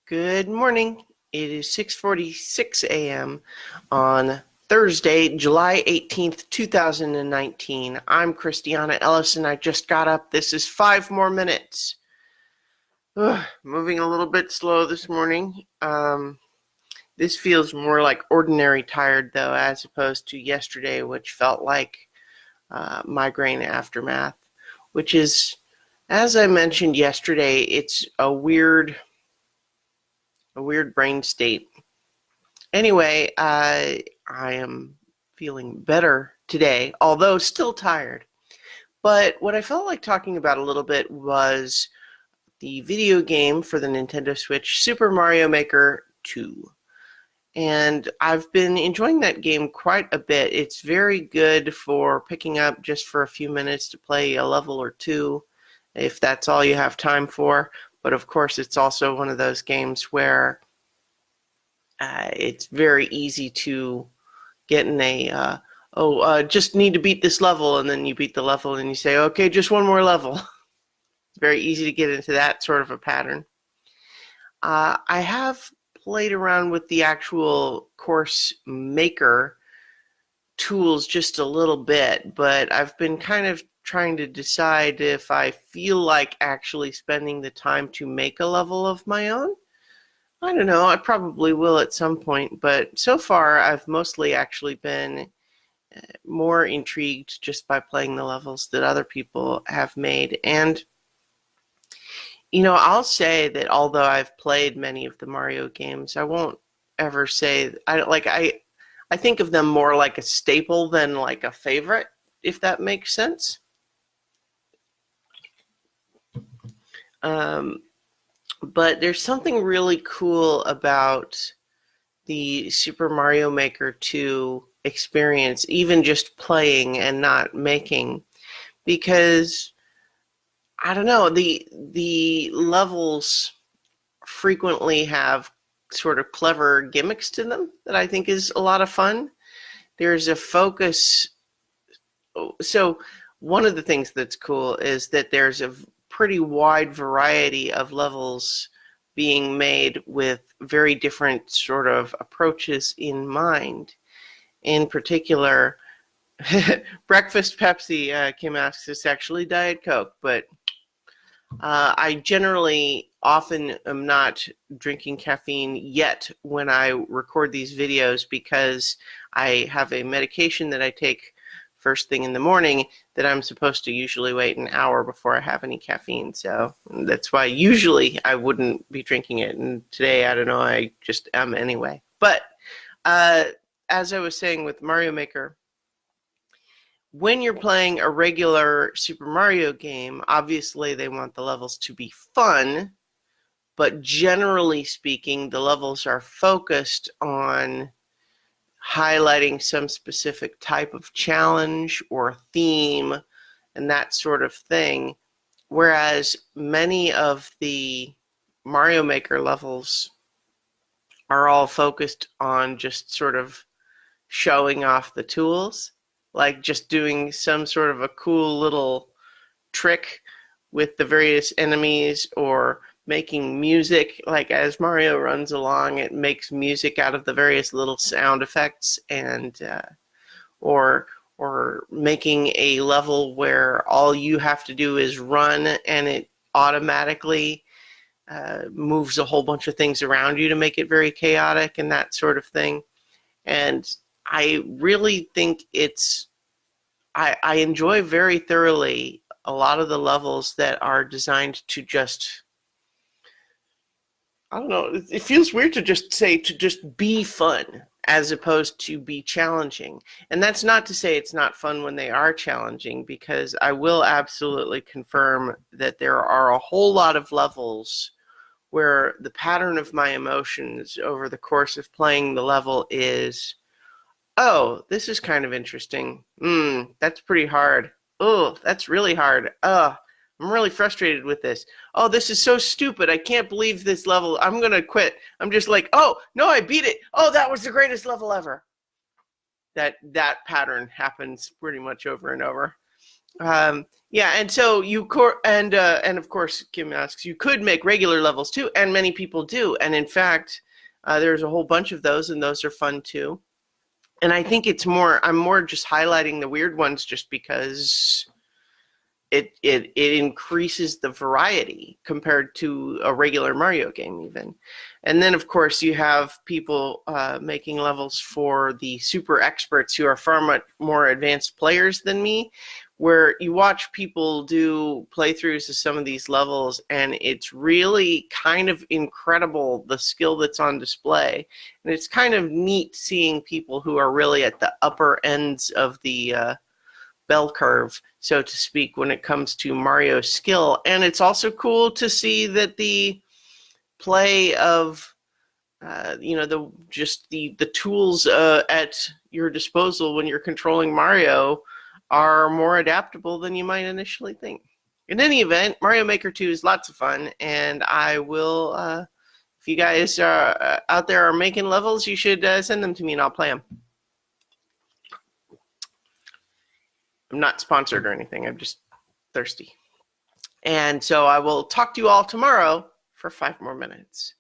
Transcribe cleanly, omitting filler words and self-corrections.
Good morning. It is 6:46 a.m. on Thursday, July 18th, 2019. I'm Christiana Ellison. I just got up. This is 5 more minutes. Moving a little bit slow this morning. This feels more like ordinary tired, though, as opposed to yesterday, which felt like migraine aftermath, which is, as I mentioned yesterday, it's a weird brain state. Anyway, I am feeling better today, although still tired. But what I felt like talking about a little bit was the video game for the Nintendo Switch, Super Mario Maker 2. And I've been enjoying that game quite a bit. It's very good for picking up just for a few minutes to play a level or two, if that's all you have time for. But of course, it's also one of those games where it's very easy to get in a just need to beat this level, and then you beat the level and you say, okay, just one more level. It's very easy to get into that sort of a pattern. I have played around with the actual course maker tools just a little bit, but I've been kind of trying to decide if I feel like actually spending the time to make a level of my own. I don't know, I probably will at some point, but so far I've mostly actually been more intrigued just by playing the levels that other people have made. And, I'll say that although I've played many of the Mario games, I won't ever say, I think of them more like a staple than like a favorite, if that makes sense. But there's something really cool about the Super Mario Maker 2 experience, even just playing and not making, because I don't know, the levels frequently have sort of clever gimmicks to them that I think is a lot of fun. There's a focus. So one of the things that's cool is that there's a pretty wide variety of levels being made with very different sort of approaches in mind. In particular, Breakfast Pepsi, Kim asks, it's actually Diet Coke, but I generally often am not drinking caffeine yet when I record these videos because I have a medication that I take first thing in the morning that I'm supposed to usually wait an hour before I have any caffeine. So that's why usually I wouldn't be drinking it. And today, I don't know, I just am anyway. But as I was saying with Mario Maker, when you're playing a regular Super Mario game, obviously they want the levels to be fun, but generally speaking, the levels are focused on highlighting some specific type of challenge or theme and that sort of thing, whereas many of the Mario Maker levels are all focused on just sort of showing off the tools, like just doing some sort of a cool little trick with the various enemies, or making music, like as Mario runs along, it makes music out of the various little sound effects, and or making a level where all you have to do is run and it automatically moves a whole bunch of things around you to make it very chaotic and that sort of thing. And I really think I enjoy very thoroughly a lot of the levels that are designed to just, I don't know, it feels weird to just say to just be fun as opposed to be challenging. And that's not to say it's not fun when they are challenging, because I will absolutely confirm that there are a whole lot of levels where the pattern of my emotions over the course of playing the level is, oh, this is kind of interesting. That's pretty hard. Oh, that's really hard. I'm really frustrated with this. Oh, this is so stupid. I can't believe this level. I'm going to quit. I'm just like, oh, no, I beat it. Oh, that was the greatest level ever. That pattern happens pretty much over and over. Yeah, and so and of course, Kim asks, you could make regular levels too, and many people do. And in fact, there's a whole bunch of those, and those are fun too. And I think I'm more just highlighting the weird ones just because it increases the variety compared to a regular Mario game even. And then of course you have people making levels for the super experts who are far much more advanced players than me, where you watch people do playthroughs of some of these levels and it's really kind of incredible the skill that's on display. And it's kind of neat seeing people who are really at the upper ends of the bell curve, so to speak, when it comes to Mario's skill. And it's also cool to see that the play of the tools at your disposal when you're controlling Mario are more adaptable than you might initially think. In any event, Mario Maker 2 is lots of fun, and I will. If you guys are out there are making levels, you should send them to me, and I'll play them. I'm not sponsored or anything. I'm just thirsty. And so I will talk to you all tomorrow for 5 more minutes.